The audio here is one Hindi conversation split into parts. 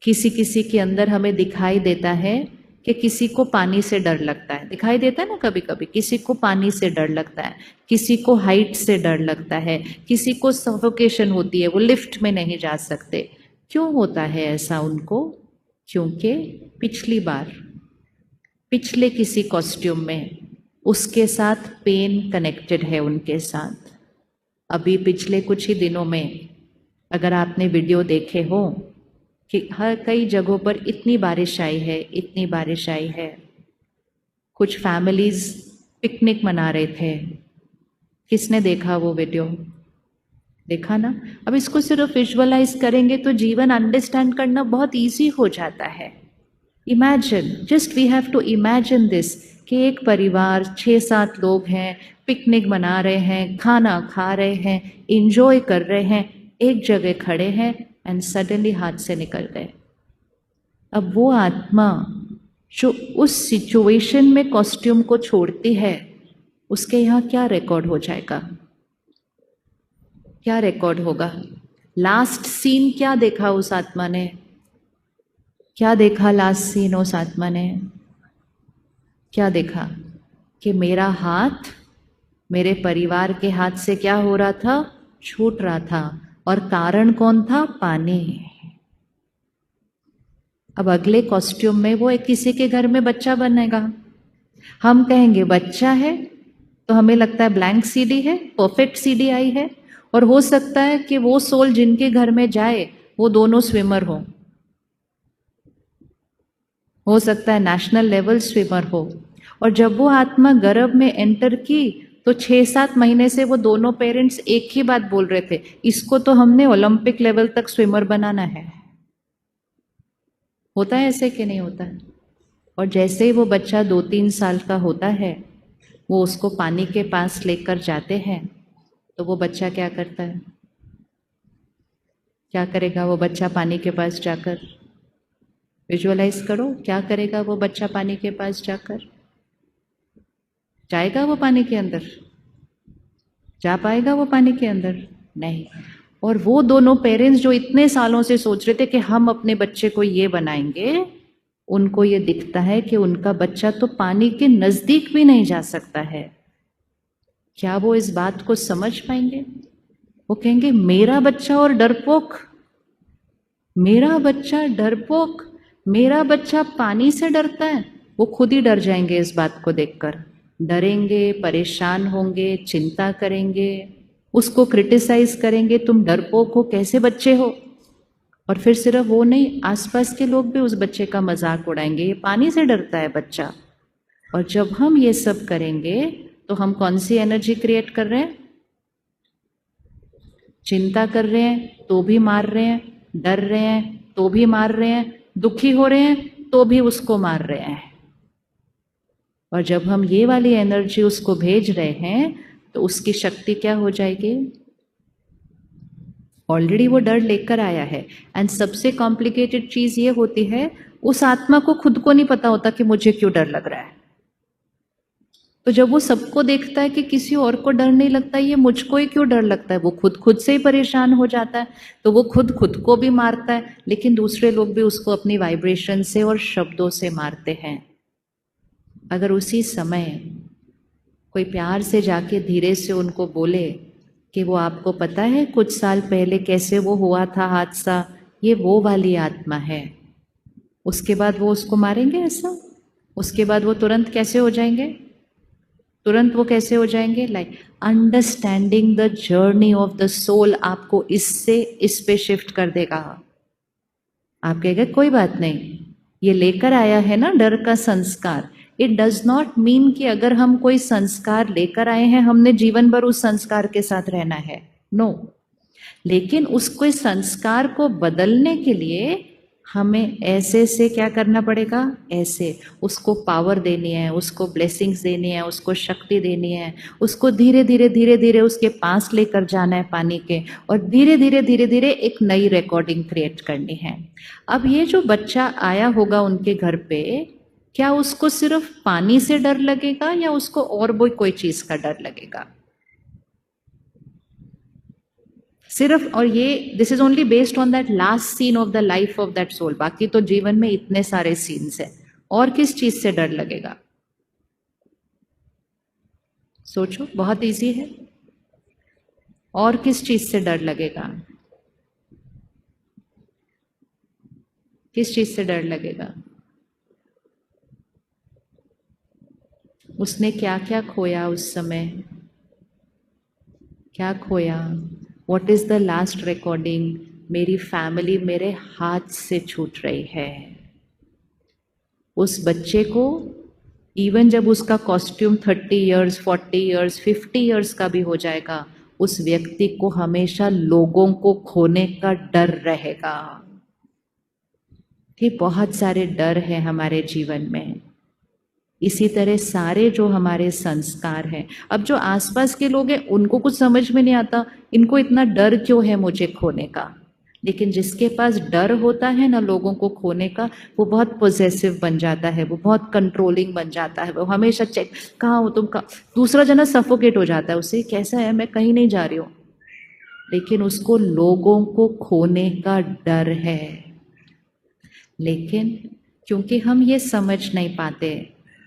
किसी किसी के अंदर हमें दिखाई देता है कि किसी को पानी से डर लगता है, दिखाई देता है ना कभी कभी, किसी को पानी से डर लगता है, किसी को हाइट से डर लगता है, किसी को सफोकेशन होती है, वो लिफ्ट में नहीं जा सकते। क्यों होता है ऐसा उनको? क्योंकि पिछली बार पिछले किसी कॉस्ट्यूम में उसके साथ पेन कनेक्टेड है उनके साथ। अभी पिछले कुछ ही दिनों में अगर आपने वीडियो देखे हो कि हर कई जगहों पर इतनी बारिश आई है, इतनी बारिश आई है, कुछ फैमिलीज पिकनिक मना रहे थे। किसने देखा वो वीडियो? देखा ना? अब इसको सिर्फ विजुअलाइज करेंगे तो जीवन अंडरस्टैंड करना बहुत इजी हो जाता है। Imagine, just we have to imagine this कि एक परिवार 6-7 लोग हैं, पिकनिक मना रहे हैं, खाना खा रहे हैं, इंजॉय कर रहे हैं, एक जगह खड़े हैं एंड सडनली हाथ से निकल गए। अब वो आत्मा जो उस सिचुएशन में कॉस्ट्यूम को छोड़ती है, उसके यहाँ क्या रिकॉर्ड हो जाएगा? क्या रिकॉर्ड होगा? लास्ट सीन क्या देखा उस आत्मा ने? क्या देखा लास्ट सीन उस आत्मा ने? क्या देखा? कि मेरा हाथ मेरे परिवार के हाथ से क्या हो रहा था? छूट रहा था। और कारण कौन था? पानी। अब अगले कॉस्ट्यूम में वो एक किसी के घर में बच्चा बनेगा। हम कहेंगे बच्चा है, तो हमें लगता है ब्लैंक सीडी है, परफेक्ट सीडी आई है। और हो सकता है कि वो सोल जिनके घर में जाए वो दोनों स्विमर हो सकता है नेशनल लेवल स्विमर हो। और जब वो आत्मा गर्भ में एंटर की तो 6-7 महीने से वो दोनों पेरेंट्स एक ही बात बोल रहे थे, इसको तो हमने ओलंपिक लेवल तक स्विमर बनाना है। होता है ऐसे कि नहीं होता है? और जैसे ही वो बच्चा 2-3 साल का होता है, वो उसको पानी के पास लेकर जाते हैं, तो वो बच्चा क्या करता है? क्या करेगा वो बच्चा पानी के पास जाकर? विजुअलाइज करो, क्या करेगा वो बच्चा पानी के पास जाकर? जाएगा वो पानी के अंदर? जा पाएगा वो पानी के अंदर? नहीं। और वो दोनों पेरेंट्स जो इतने सालों से सोच रहे थे कि हम अपने बच्चे को ये बनाएंगे, उनको ये दिखता है कि उनका बच्चा तो पानी के नजदीक भी नहीं जा सकता है। क्या वो इस बात को समझ पाएंगे? वो कहेंगे मेरा बच्चा और डरपोक, मेरा बच्चा डरपोक, मेरा बच्चा पानी से डरता है। वो खुद ही डर जाएंगे इस बात को देखकर, डरेंगे, परेशान होंगे, चिंता करेंगे, उसको क्रिटिसाइज करेंगे, तुम डरपोक हो, कैसे बच्चे हो। और फिर सिर्फ वो नहीं, आसपास के लोग भी उस बच्चे का मजाक उड़ाएंगे, ये पानी से डरता है बच्चा। और जब हम ये सब करेंगे तो हम कौन सी एनर्जी क्रिएट कर रहे हैं? चिंता कर रहे हैं तो भी मार रहे हैं, डर रहे हैं तो भी मार रहे हैं, दुखी हो रहे हैं तो भी उसको मार रहे हैं। और जब हम ये वाली एनर्जी उसको भेज रहे हैं तो उसकी शक्ति क्या हो जाएगी? ऑलरेडी वो डर लेकर आया है। एंड सबसे कॉम्प्लिकेटेड चीज ये होती है, उस आत्मा को खुद को नहीं पता होता कि मुझे क्यों डर लग रहा है। तो जब वो सबको देखता है कि किसी और को डर नहीं लगता, ये मुझको ही क्यों डर लगता है, वो खुद से ही परेशान हो जाता है। तो वो खुद को भी मारता है, लेकिन दूसरे लोग भी उसको अपनी वाइब्रेशन से और शब्दों से मारते हैं। अगर उसी समय कोई प्यार से जाके धीरे से उनको बोले कि वो आपको पता है कुछ साल पहले कैसे वो हुआ था हादसा, ये वो वाली आत्मा है, उसके बाद वो उसको मारेंगे ऐसा? उसके बाद वो तुरंत कैसे हो जाएंगे? तुरंत वो कैसे हो जाएंगे? Like understanding the journey of the soul आपको इससे इस पे शिफ्ट कर देगा। आप कहेंगे कोई बात नहीं, ये लेकर आया है ना डर का संस्कार। इट डज नॉट मीन कि अगर हम कोई संस्कार लेकर आए हैं हमने जीवन भर उस संस्कार के साथ रहना है, नो। लेकिन उसको संस्कार को बदलने के लिए हमें ऐसे से क्या करना पड़ेगा? ऐसे उसको पावर देनी है, उसको ब्लेसिंग्स देनी है, उसको शक्ति देनी है, उसको धीरे धीरे धीरे धीरे उसके पास लेकर जाना है पानी के, और धीरे धीरे धीरे धीरे एक नई रिकॉर्डिंग क्रिएट करनी है। अब ये जो बच्चा आया होगा उनके घर पे, क्या उसको सिर्फ पानी से डर लगेगा या उसको और भी कोई चीज का डर लगेगा? सिर्फ, और ये this is only based on that last scene of the life of that soul. बाकी तो जीवन में इतने सारे सीन्स हैं, और किस चीज से डर लगेगा? सोचो, बहुत इजी है। और किस चीज से डर लगेगा? किस चीज से डर लगेगा? उसने क्या क्या खोया उस समय? क्या खोया? What is the last recording? मेरी फैमिली मेरे हाथ से छूट रही है। उस बच्चे को इवन जब उसका कॉस्ट्यूम 30 इयर्स 40 इयर्स 50 इयर्स का भी हो जाएगा, उस व्यक्ति को हमेशा लोगों को खोने का डर रहेगा। कि बहुत सारे डर हैं हमारे जीवन में। इसी तरह सारे जो हमारे संस्कार हैं, अब जो आसपास के लोग हैं उनको कुछ समझ में नहीं आता, इनको इतना डर क्यों है मुझे खोने का। लेकिन जिसके पास डर होता है ना लोगों को खोने का, वो बहुत पोजेसिव बन जाता है, वो बहुत कंट्रोलिंग बन जाता है, वो हमेशा चेक, कहाँ हो तुम, कहाँ। दूसरा जना सफोकेट हो जाता है, उसे कैसा है, मैं कहीं नहीं जा रही हूँ, लेकिन उसको लोगों को खोने का डर है। लेकिन क्योंकि हम ये समझ नहीं पाते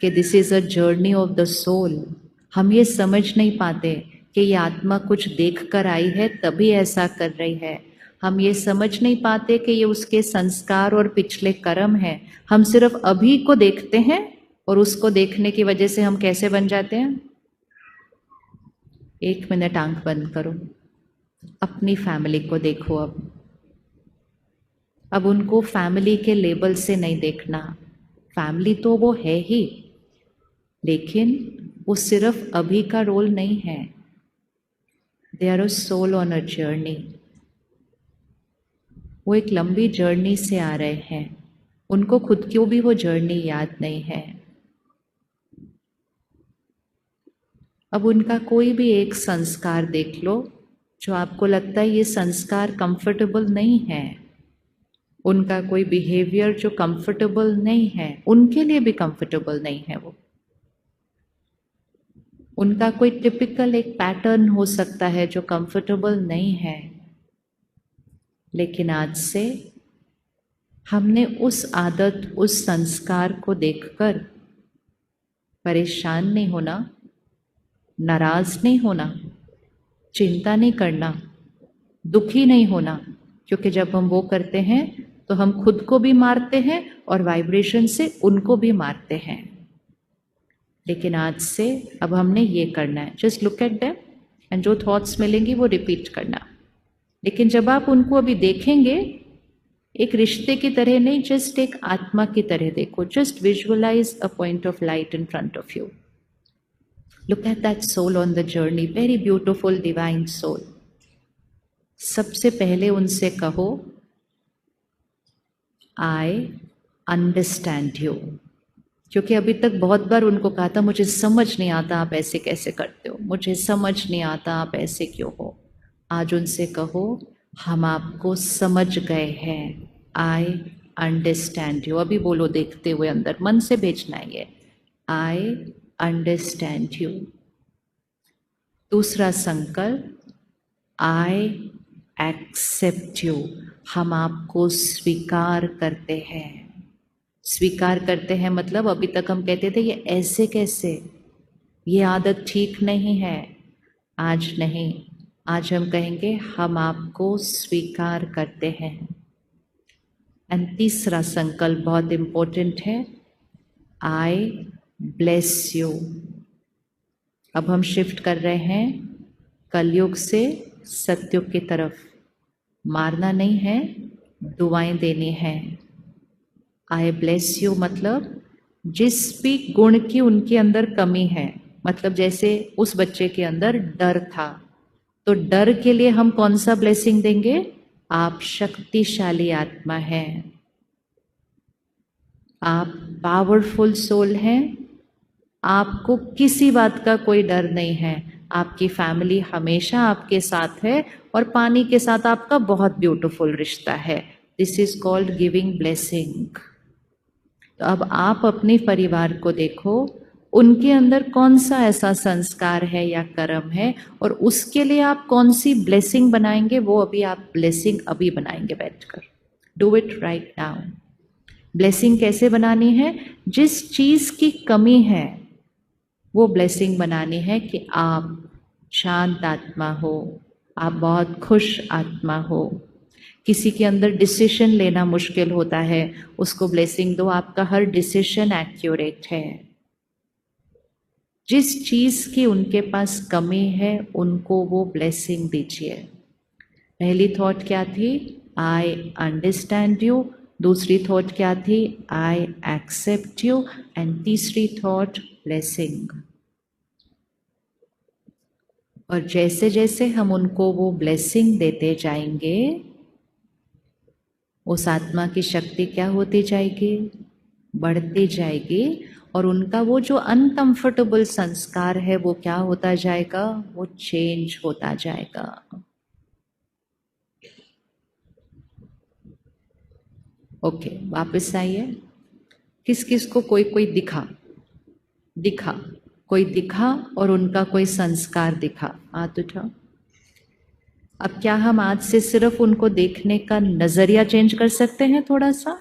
कि this is a journey of the soul, हम ये समझ नहीं पाते कि ये आत्मा कुछ देख कर आई है तभी ऐसा कर रही है, हम ये समझ नहीं पाते कि ये उसके संस्कार और पिछले कर्म हैं। हम सिर्फ अभी को देखते हैं, और उसको देखने की वजह से हम कैसे बन जाते हैं? 1 मिनट आंख बंद करो, अपनी फैमिली को देखो। अब उनको फैमिली के लेबल से नहीं देखना, फैमिली तो वो है ही, लेकिन वो सिर्फ अभी का रोल नहीं है। They are a soul on a journey. वो एक लंबी जर्नी से आ रहे हैं, उनको खुद क्यों भी वो जर्नी याद नहीं है। अब उनका कोई भी एक संस्कार देख लो जो आपको लगता है ये संस्कार कंफर्टेबल नहीं है, उनका कोई बिहेवियर जो कंफर्टेबल नहीं है, उनके लिए भी कंफर्टेबल नहीं है वो। उनका कोई टिपिकल एक पैटर्न हो सकता है जो कंफर्टेबल नहीं है, लेकिन आज से हमने उस आदत, उस संस्कार को देखकर परेशान नहीं होना, नाराज नहीं होना, चिंता नहीं करना, दुखी नहीं होना, क्योंकि जब हम वो करते हैं तो हम खुद को भी मारते हैं और वाइब्रेशन से उनको भी मारते हैं। लेकिन आज से अब हमने ये करना है, just look at them and जो थॉट्स मिलेंगी वो रिपीट करना। लेकिन जब आप उनको अभी देखेंगे, एक रिश्ते की तरह नहीं, जस्ट एक आत्मा की तरह देखो। Just visualise a point of light in front of you. Look at that soul on the journey, very beautiful divine soul. सबसे पहले उनसे कहो, आई अंडरस्टैंड यू। क्योंकि अभी तक बहुत बार उनको कहा था मुझे समझ नहीं आता आप ऐसे कैसे करते हो, मुझे समझ नहीं आता आप ऐसे क्यों हो। आज उनसे कहो, हम आपको समझ गए हैं, आई अंडरस्टैंड यू। अभी बोलो देखते हुए, अंदर मन से भेजना है ये, आई अंडरस्टैंड यू। दूसरा संकल्प, आई एक्सेप्ट यू। हम आपको स्वीकार करते हैं। स्वीकार करते हैं मतलब अभी तक हम कहते थे ये ऐसे कैसे, ये आदत ठीक नहीं है। आज नहीं, आज हम कहेंगे हम आपको स्वीकार करते हैं। एंड तीसरा संकल्प बहुत इंपॉर्टेंट है, आई ब्लेस यू। अब हम शिफ्ट कर रहे हैं कलयुग से सतयुग की तरफ। मारना नहीं है, दुआएं देनी है। आई ब्लेस यू मतलब जिस भी गुण की उनके अंदर कमी है, मतलब जैसे उस बच्चे के अंदर डर था, तो डर के लिए हम कौन सा ब्लेसिंग देंगे? आप शक्तिशाली आत्मा हैं, आप पावरफुल सोल हैं, आपको किसी बात का कोई डर नहीं है, आपकी फैमिली हमेशा आपके साथ है, और पानी के साथ आपका बहुत ब्यूटीफुल रिश्ता है। This is called giving blessing. तो अब आप अपने परिवार को देखो, उनके अंदर कौन सा ऐसा संस्कार है या कर्म है, और उसके लिए आप कौन सी ब्लेसिंग बनाएंगे, वो अभी आप ब्लेसिंग अभी बनाएंगे बैठकर। Do it right now. Blessing कैसे बनानी है? जिस चीज की कमी है वो ब्लेसिंग बनानी है कि आप शांत आत्मा हो, आप बहुत खुश आत्मा हो। किसी के अंदर डिसीजन लेना मुश्किल होता है, उसको ब्लेसिंग दो, आपका हर डिसीजन एक्यूरेट है। जिस चीज की उनके पास कमी है उनको वो ब्लेसिंग दीजिए। पहली थॉट क्या थी? I understand you. दूसरी थॉट क्या थी? I accept you. एंड तीसरी थॉट ब्लेसिंग। और जैसे जैसे हम उनको वो ब्लेसिंग देते जाएंगे, उस आत्मा की शक्ति क्या होती जाएगी? बढ़ती जाएगी। और उनका वो जो अनकंफर्टेबल संस्कार है वो क्या होता जाएगा? वो चेंज होता जाएगा। ओके, वापस आइए। किस किस को कोई कोई दिखा? कोई दिखा और उनका कोई संस्कार दिखा, हाथ उठाओ। अब क्या हम आज से सिर्फ उनको देखने का नजरिया चेंज कर सकते हैं थोड़ा सा?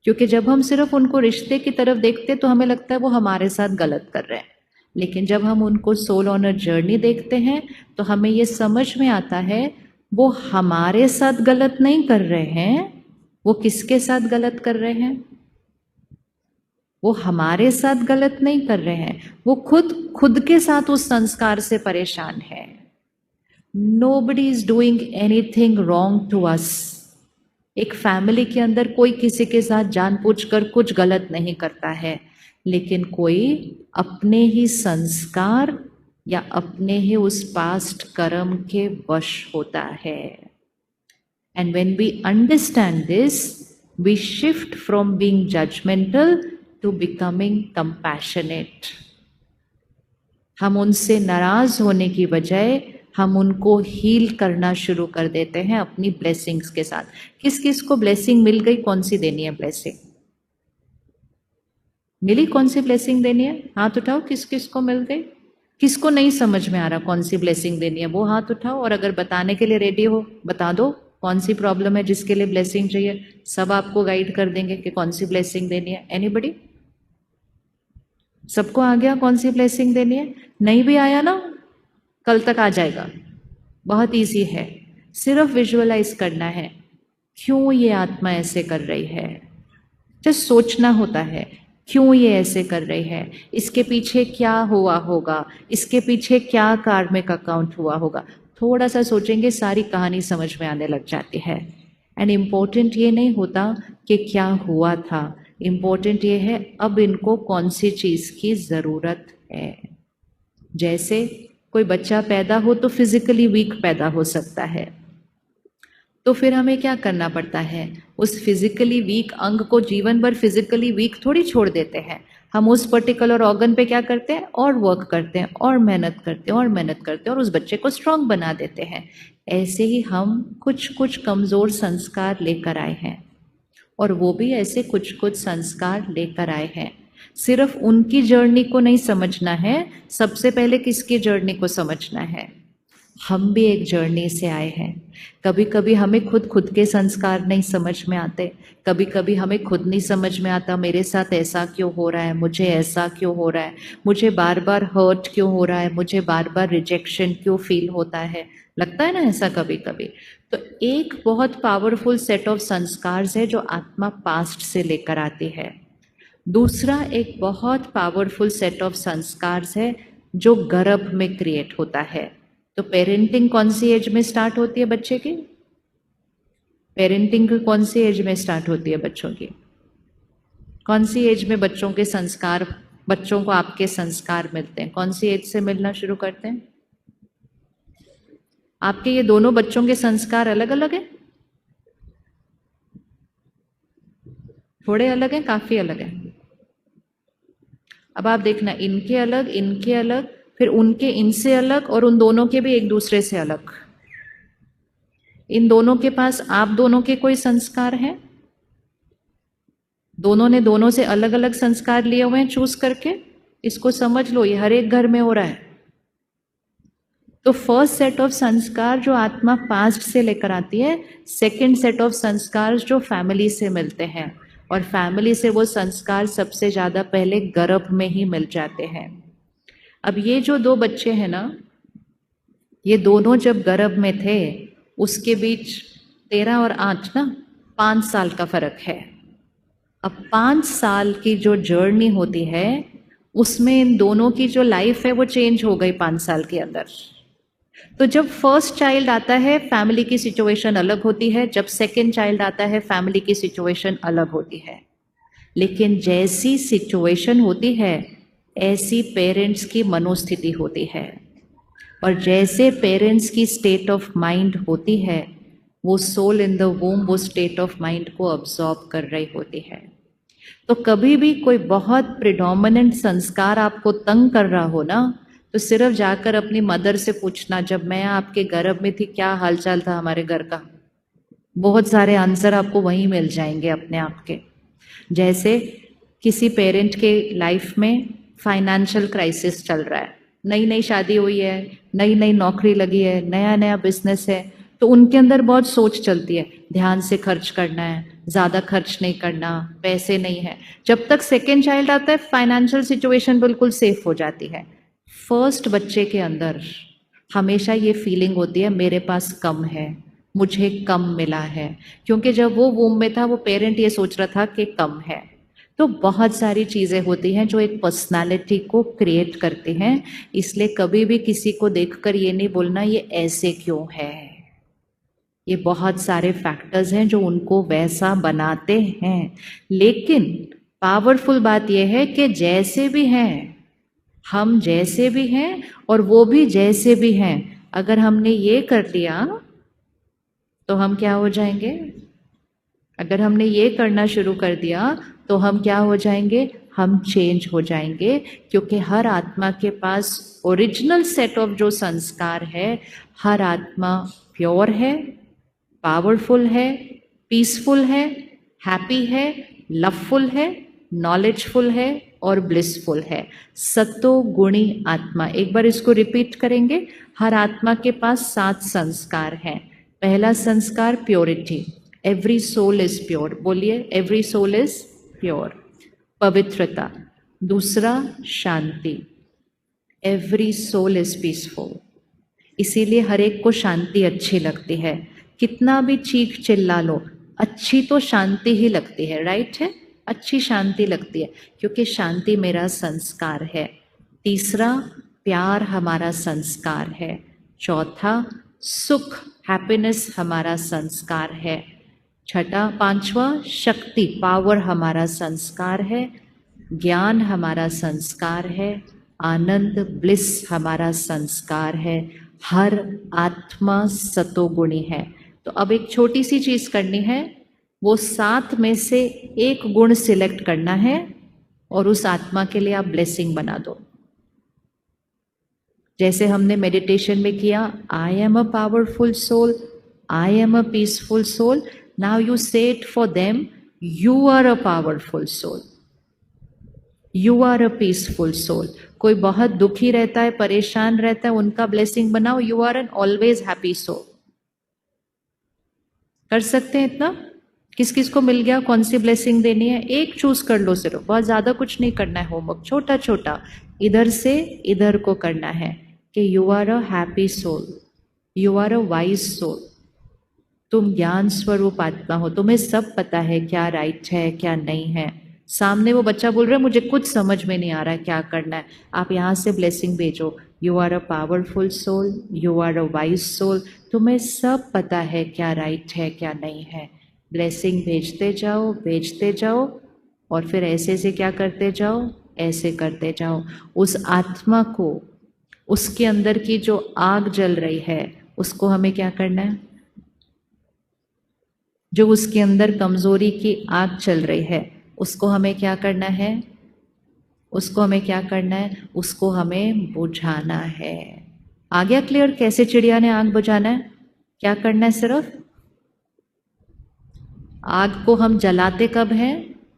क्योंकि जब हम सिर्फ उनको रिश्ते की तरफ देखते तो हमें लगता है वो हमारे साथ गलत कर रहे हैं, लेकिन जब हम उनको सोल ऑनर जर्नी देखते हैं तो हमें ये समझ में आता है वो हमारे साथ गलत नहीं कर रहे हैं। वो किसके साथ गलत कर रहे हैं? वो हमारे साथ गलत नहीं कर रहे हैं, वो खुद के साथ उस संस्कार से परेशान है। Nobody is doing anything wrong to us. एक फैमिली के अंदर कोई किसी के साथ जानबूझकर कुछ गलत नहीं करता है, लेकिन कोई अपने ही संस्कार या अपने ही उस पास्ट कर्म के वश होता है। And when we understand this, we shift from being judgmental to becoming compassionate. हम उनसे नाराज होने की बजाय हम उनको हील करना शुरू कर देते हैं अपनी ब्लेसिंग्स के साथ। किस किस को ब्लेसिंग मिल गई? कौन सी देनी है ब्लेसिंग? मिली? कौन सी ब्लेसिंग देनी है? हाथ उठाओ। किस किस को मिल गई? किसको नहीं समझ में आ रहा कौन सी ब्लेसिंग देनी है, वो हाथ उठाओ। और अगर बताने के लिए रेडी हो बता दो कौन सी प्रॉब्लम है जिसके लिए ब्लेसिंग चाहिए। सब आपको गाइड कर देंगे कि कौन सी ब्लेसिंग देनी है। एनीबडी? सबको आ गया कौन सी ब्लेसिंग देनी है? नहीं भी आया ना, कल तक आ जाएगा। बहुत इजी है, सिर्फ विजुअलाइज करना है क्यों ये आत्मा ऐसे कर रही है। जस्ट सोचना होता है क्यों ये ऐसे कर रही है, इसके पीछे क्या हुआ होगा, इसके पीछे क्या कार्मिक अकाउंट हुआ होगा। थोड़ा सा सोचेंगे सारी कहानी समझ में आने लग जाती है। एंड इम्पोर्टेंट ये नहीं होता कि क्या हुआ था, इम्पोर्टेंट ये है अब इनको कौन सी चीज़ की ज़रूरत है। जैसे कोई बच्चा पैदा हो तो फिजिकली वीक पैदा हो सकता है, तो फिर हमें क्या करना पड़ता है? उस फिजिकली वीक अंग को जीवन भर फिजिकली वीक थोड़ी छोड़ देते हैं। हम उस पर्टिकुलर ऑर्गन पे क्या करते हैं? और वर्क करते हैं और मेहनत करते हैं और मेहनत करते हैं और उस बच्चे को स्ट्रांग बना देते हैं। ऐसे ही हम कुछ कुछ कमज़ोर संस्कार लेकर आए हैं और वो भी ऐसे कुछ कुछ संस्कार लेकर आए हैं। सिर्फ उनकी जर्नी को नहीं समझना है, सबसे पहले किसकी जर्नी को समझना है। हम भी एक जर्नी से आए हैं। कभी कभी हमें खुद के संस्कार नहीं समझ में आते, कभी कभी हमें खुद नहीं समझ में आता मेरे साथ ऐसा क्यों हो रहा है, मुझे ऐसा क्यों हो रहा है, मुझे बार बार हर्ट क्यों हो रहा है, मुझे बार बार रिजेक्शन क्यों फील होता है। लगता है ना ऐसा कभी कभी। तो एक बहुत पावरफुल सेट ऑफ संस्कार है जो आत्मा पास्ट से लेकर आती है। दूसरा एक बहुत पावरफुल सेट ऑफ संस्कार है जो गर्भ में क्रिएट होता है। तो पेरेंटिंग कौन सी एज में स्टार्ट होती है बच्चे की? पेरेंटिंग कौन सी एज में स्टार्ट होती है बच्चों की? कौन सी एज में बच्चों के संस्कार, बच्चों को आपके संस्कार मिलते हैं? कौन सी एज से मिलना शुरू करते हैं? आपके ये दोनों बच्चों के संस्कार अलग अलग हैं? थोड़े अलग हैं, काफी अलग हैं। अब आप देखना, इनके अलग, फिर उनके इनसे अलग, और उन दोनों के भी एक दूसरे से अलग। इन दोनों के पास आप दोनों के कोई संस्कार हैं? दोनों ने दोनों से अलग अलग संस्कार लिए हुए हैं चूज करके? इसको समझ लो, ये हर एक घर में हो रहा है। तो फर्स्ट सेट ऑफ संस्कार जो आत्मा पास्ट से लेकर आती है, सेकंड सेट ऑफ संस्कार जो फैमिली से मिलते हैं, और फैमिली से वो संस्कार सबसे ज़्यादा पहले गर्भ में ही मिल जाते हैं। अब ये जो दो बच्चे हैं ना, ये दोनों जब गर्भ में थे, उसके बीच 13 और 8 ना 5 साल का फर्क है। अब 5 साल की जो जर्नी होती है, उसमें इन दोनों की जो लाइफ है वो चेंज हो गई 5 साल के अंदर। तो जब फर्स्ट चाइल्ड आता है, फैमिली की सिचुएशन अलग होती है, जब सेकंड चाइल्ड आता है, फैमिली की सिचुएशन अलग होती है। लेकिन जैसी सिचुएशन होती है, ऐसी पेरेंट्स की मनोस्थिति होती है, और जैसे पेरेंट्स की स्टेट ऑफ माइंड होती है, वो सोल इन द वूम वो स्टेट ऑफ माइंड को अब्सॉर्ब कर रही होती है। तो कभी भी कोई बहुत प्रिडोमिनेंट संस्कार आपको तंग कर रहा हो ना, तो सिर्फ जाकर अपनी मदर से पूछना, जब मैं आपके गर्भ में थी क्या हालचाल था हमारे घर का। बहुत सारे आंसर आपको वहीं मिल जाएंगे अपने आप के। जैसे किसी पेरेंट के लाइफ में फाइनेंशियल क्राइसिस चल रहा है, नई नई शादी हुई है, नई नई नौकरी लगी है, नया नया बिजनेस है, तो उनके अंदर बहुत सोच चलती है, ध्यान से खर्च करना है, ज़्यादा खर्च नहीं करना, पैसे नहीं है। जब तक सेकेंड चाइल्ड आता है, फाइनेंशियल सिचुएशन बिल्कुल सेफ हो जाती है। फर्स्ट बच्चे के अंदर हमेशा ये फीलिंग होती है, मेरे पास कम है, मुझे कम मिला है, क्योंकि जब वो वूम में था, वो पेरेंट ये सोच रहा था कि कम है। तो बहुत सारी चीज़ें होती हैं जो एक पर्सनालिटी को क्रिएट करती हैं। इसलिए कभी भी किसी को देखकर ये नहीं बोलना ये ऐसे क्यों है। ये बहुत सारे फैक्टर्स हैं जो उनको वैसा बनाते हैं। लेकिन पावरफुल बात यह है कि जैसे भी हैं, हम जैसे भी हैं और वो भी जैसे भी हैं, अगर हमने ये कर लिया तो हम क्या हो जाएंगे? अगर हमने ये करना शुरू कर दिया तो हम क्या हो जाएंगे? हम चेंज हो जाएंगे, क्योंकि हर आत्मा के पास ओरिजिनल सेट ऑफ जो संस्कार है, हर आत्मा प्योर है, पावरफुल है, पीसफुल है, हैप्पी है, लवफुल है, नॉलेजफुल है और ब्लिसफुल है। सतो गुणी आत्मा। एक बार इसको रिपीट करेंगे। हर आत्मा के पास 7 संस्कार हैं। पहला संस्कार purity, every soul is pure. बोलिए, एवरी सोल इज प्योर। पवित्रता। दूसरा शांति, एवरी सोल इज पीसफुल। इसीलिए हर एक को शांति अच्छी लगती है। कितना भी चीख चिल्ला लो, अच्छी तो शांति ही लगती है, राइट है? अच्छी शांति लगती है, क्योंकि शांति मेरा संस्कार है। तीसरा, प्यार हमारा संस्कार है। चौथा, सुख, हैप्पीनेस हमारा संस्कार है। छठा, पांचवा, शक्ति, पावर हमारा संस्कार है। ज्ञान हमारा संस्कार है। आनंद, ब्लिस हमारा संस्कार है। हर आत्मा सतोगुणी है। तो अब एक छोटी सी चीज करनी है, वो 7 में से एक गुण सिलेक्ट करना है और उस आत्मा के लिए आप ब्लेसिंग बना दो। जैसे हमने मेडिटेशन में किया, I am a powerful soul, I am a peaceful soul. Now you say it for them, you are a powerful soul, you are a peaceful soul. कोई बहुत दुखी रहता है, परेशान रहता है, उनका ब्लेसिंग बनाओ, you are an always happy soul. कर सकते हैं इतना? किस किस को मिल गया? कौन सी ब्लेसिंग देनी है? एक चूज कर लो सिर्फ, बहुत ज़्यादा कुछ नहीं करना है। होमवर्क छोटा छोटा इधर से इधर को करना है कि you are a happy soul, you are a wise soul. तुम ज्ञान स्वरूप आत्मा हो, तुम्हें सब पता है क्या राइट है क्या नहीं है। सामने वो बच्चा बोल रहा है मुझे कुछ समझ में नहीं आ रहा है क्या करना है, आप यहाँ से ब्लेसिंग भेजो, you are a powerful soul, you are a wise soul, तुम्हें सब पता है क्या राइट है क्या नहीं है। ब्लेसिंग भेजते जाओ और फिर ऐसे से क्या करते जाओ, ऐसे करते जाओ। उस आत्मा को, उसके अंदर की जो आग जल रही है, उसको हमें क्या करना है? जो उसके अंदर कमजोरी की आग चल रही है, उसको हमें क्या करना है? उसको हमें क्या करना है? उसको हमें बुझाना है। आ गया क्लियर कैसे चिड़िया ने आग बुझाना है? क्या करना है? सिर्फ आग को हम जलाते कब हैं?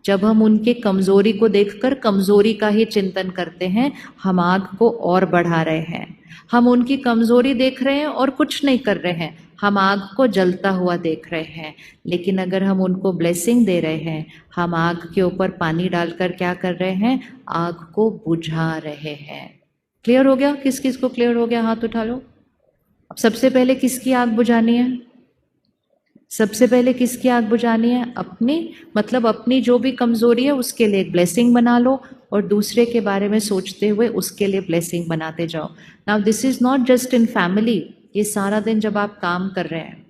जब हम उनके कमजोरी को देखकर कमजोरी का ही चिंतन करते हैं, हम आग को और बढ़ा रहे हैं। हम उनकी कमजोरी देख रहे हैं और कुछ नहीं कर रहे हैं, हम आग को जलता हुआ देख रहे हैं। लेकिन अगर हम उनको ब्लेसिंग दे रहे हैं, हम आग के ऊपर पानी डालकर क्या कर रहे हैं, आग को बुझा रहे हैं। क्लियर हो गया? किस किस को क्लियर हो गया? हाथ उठा लो। अब सबसे पहले किसकी आग बुझानी है? सबसे पहले किसकी आग बुझानी है? अपनी, मतलब अपनी जो भी कमजोरी है उसके लिए एक ब्लेसिंग बना लो और दूसरे के बारे में सोचते हुए उसके लिए ब्लेसिंग बनाते जाओ। Now this is not just in family, ये सारा दिन जब आप काम कर रहे हैं,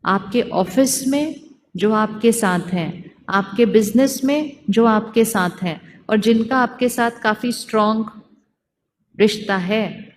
आपके ऑफिस में जो आपके साथ हैं, आपके बिजनेस में जो आपके साथ हैं और जिनका आपके साथ काफी स्ट्रॉन्ग रिश्ता है,